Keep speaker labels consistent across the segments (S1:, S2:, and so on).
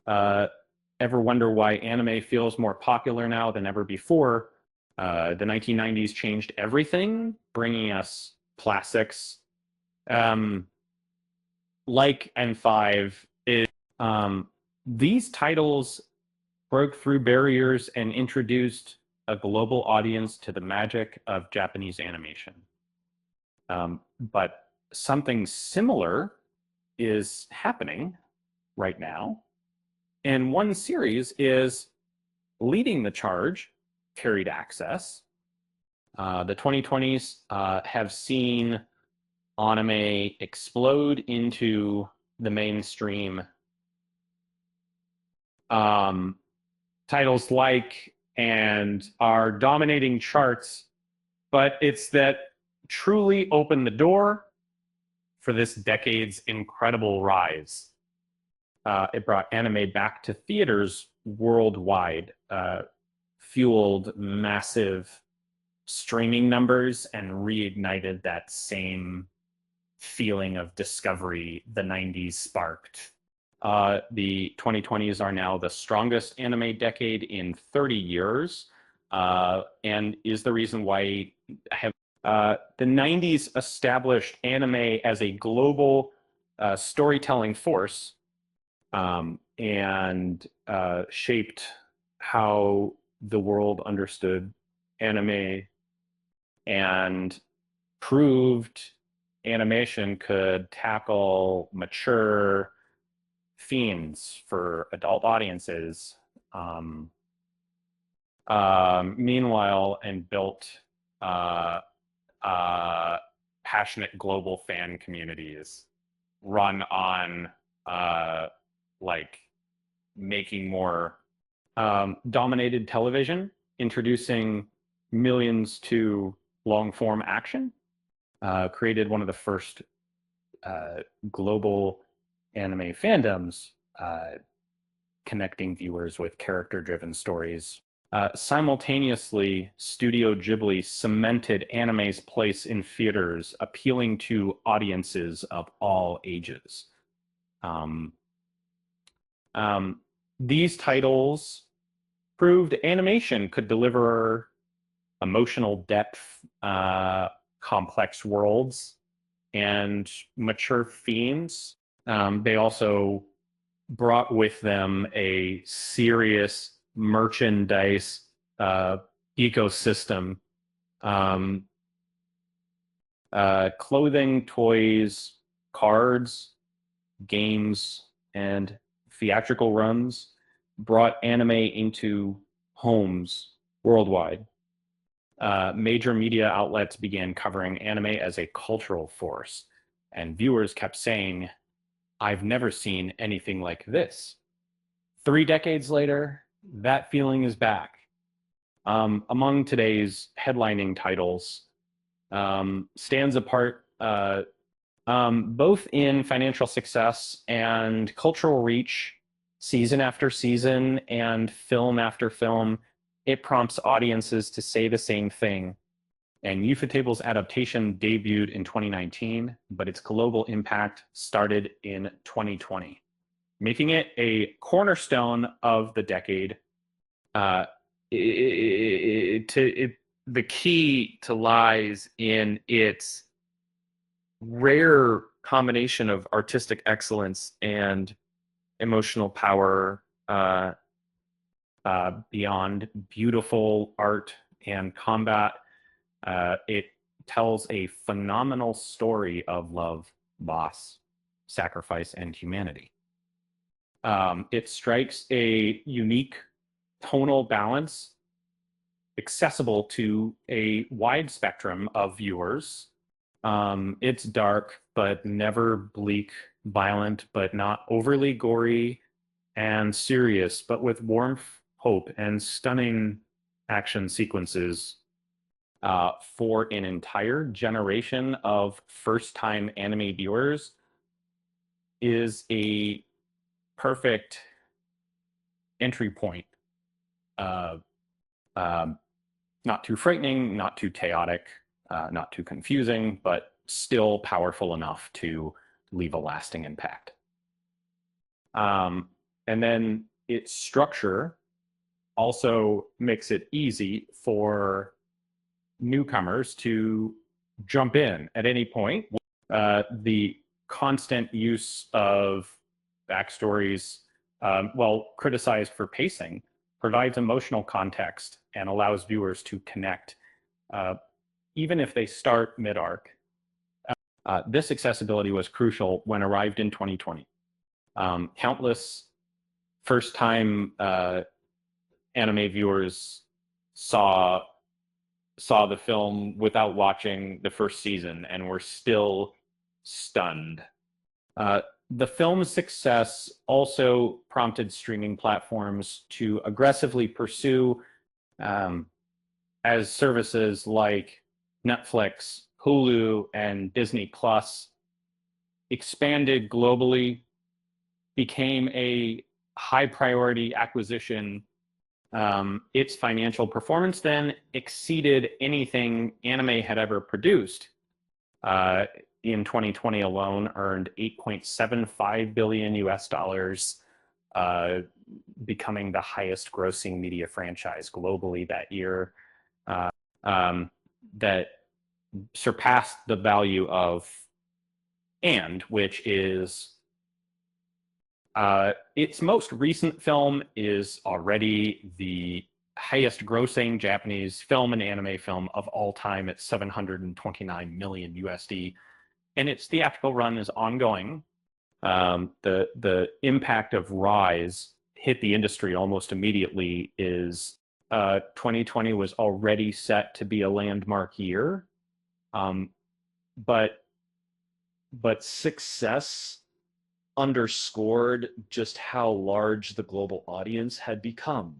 S1: Uh, Ever wonder why anime feels more popular now than ever before? The 1990s changed everything, bringing us classics um, like N5 is um, these titles broke through barriers and introduced a global audience to the magic of Japanese animation. But something similar is happening right now. And one series is leading the charge, carried access. The 2020s have seen anime explode into the mainstream. Um, Titles like and are dominating charts, but it's that truly opened the door for this decade's incredible rise. It brought anime back to theaters worldwide, fueled massive streaming numbers, and reignited that same feeling of discovery the 90s sparked. The 2020s are now the strongest anime decade in 30 years, and is the reason why I have the 90s established anime as a global storytelling force, and shaped how the world understood anime and proved animation could tackle mature themes for adult audiences. Um, Meanwhile, and built uh, uh, passionate global fan communities run on uh, like making more dominated television, introducing millions to long form action, created one of the first global anime fandoms, connecting viewers with character driven stories. Simultaneously, Studio Ghibli cemented anime's place in theaters, appealing to audiences of all ages. Um, um, these titles proved animation could deliver emotional depth, complex worlds, and mature themes. They also brought with them a serious merchandise ecosystem. Um, Clothing, toys, cards, games, and theatrical runs brought anime into homes worldwide. Major media outlets began covering anime as a cultural force, and viewers kept saying, I've never seen anything like this. 3 decades later, that feeling is back. Among today's headlining titles, stands apart both in financial success and cultural reach, season after season and film after film. It prompts audiences to say the same thing. And Ufatable's adaptation debuted in 2019, but its global impact started in 2020, making it a cornerstone of the decade. Uh, the key to lies in its rare combination of artistic excellence and emotional power, beyond beautiful art and combat. It tells a phenomenal story of love, loss, sacrifice, and humanity. It strikes a unique tonal balance accessible to a wide spectrum of viewers. It's dark, but never bleak, violent, but not overly gory, and serious, but with warmth, hope, and stunning action sequences, for an entire generation of first time anime viewers, is a perfect entry point. Uh, um, Not too frightening, not too chaotic, not too confusing, but still powerful enough to leave a lasting impact. Um, And then its structure also makes it easy for newcomers to jump in at any point. The constant use of backstories, while criticized for pacing, provides emotional context and allows viewers to connect, uh, even if they start mid-arc. This accessibility was crucial when arrived in 2020. Countless first-time anime viewers saw the film without watching the first season and were still stunned. Uh, the film's success also prompted streaming platforms to aggressively pursue, um, as services like Netflix, Hulu, and Disney Plus expanded globally, became a high priority acquisition. Its financial performance then exceeded anything anime had ever produced. Uh, in 2020 alone, earned 8.75 billion US dollars, uh, becoming the highest grossing media franchise globally that year. Uh, um, that surpassed the value of And, which is its most recent film is already the highest grossing Japanese film and anime film of all time at 729 million USD. And its theatrical run is ongoing. The impact of Rise hit the industry almost immediately. 2020 was already set to be a landmark year, um, but success underscored just how large the global audience had become.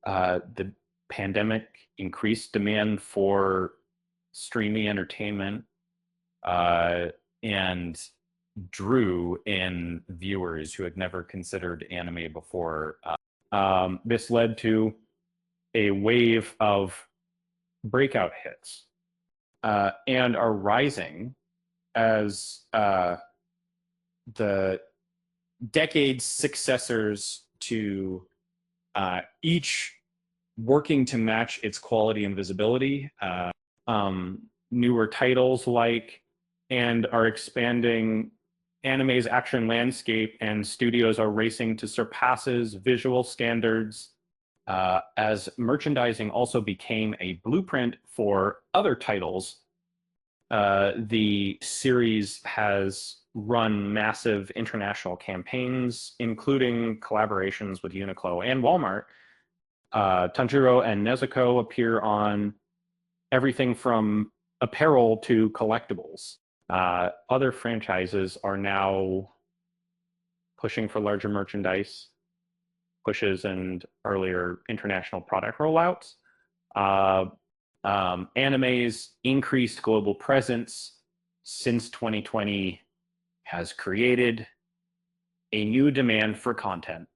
S1: The pandemic increased demand for streaming entertainment, and drew in viewers who had never considered anime before. This led to a wave of breakout hits, and are rising as the decades successors to each working to match its quality and visibility. Newer titles like and are expanding anime's action landscape, and studios are racing to surpass visual standards, as merchandising also became a blueprint for other titles. The series has run massive international campaigns, including collaborations with Uniqlo and Walmart. Tanjiro and Nezuko appear on everything from apparel to collectibles. Other franchises are now pushing for larger merchandise pushes and earlier international product rollouts. Anime's increased global presence since 2020 has created a new demand for content.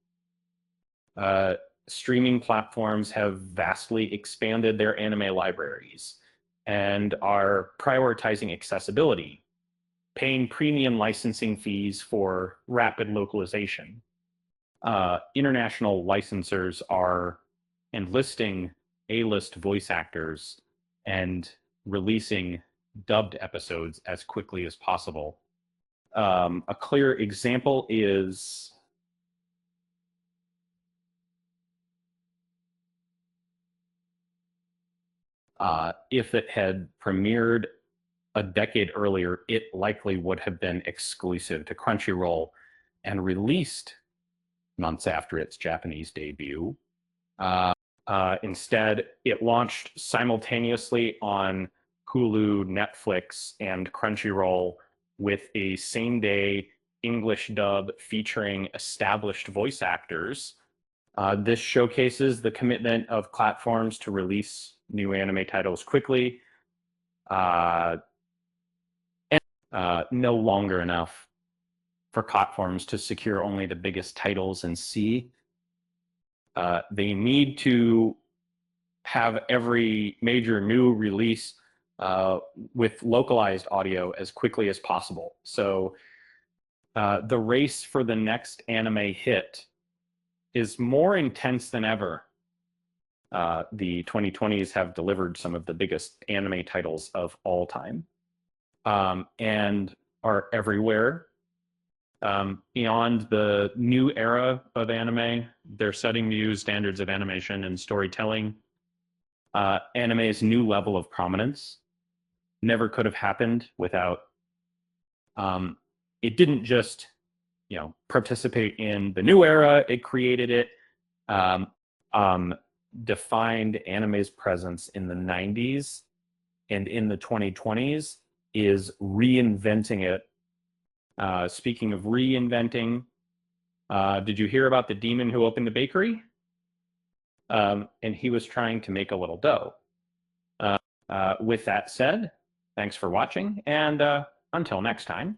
S1: Streaming platforms have vastly expanded their anime libraries and are prioritizing accessibility, paying premium licensing fees for rapid localization. International licensors are enlisting A-list voice actors and releasing dubbed episodes as quickly as possible. A clear example is if it had premiered a decade earlier, it likely would have been exclusive to Crunchyroll and released months after its Japanese debut. Instead, it launched simultaneously on Hulu, Netflix, and Crunchyroll with a same-day English dub featuring established voice actors. This showcases the commitment of platforms to release new anime titles quickly, and no longer enough for platforms to secure only the biggest titles and see. They need to have every major new release with localized audio as quickly as possible. So The race for the next anime hit is more intense than ever. The 2020s have delivered some of the biggest anime titles of all time, and are everywhere. Beyond the new era of anime, they're setting new standards of animation and storytelling. Anime's new level of prominence never could have happened without. Um, it didn't just, participate in the new era; it created it. Um, um, Defined anime's presence in the 90s and in the 2020s is reinventing it. Speaking of reinventing, did you hear about the demon who opened the bakery? And he was trying to make a little dough. With that said, thanks for watching, and until next time.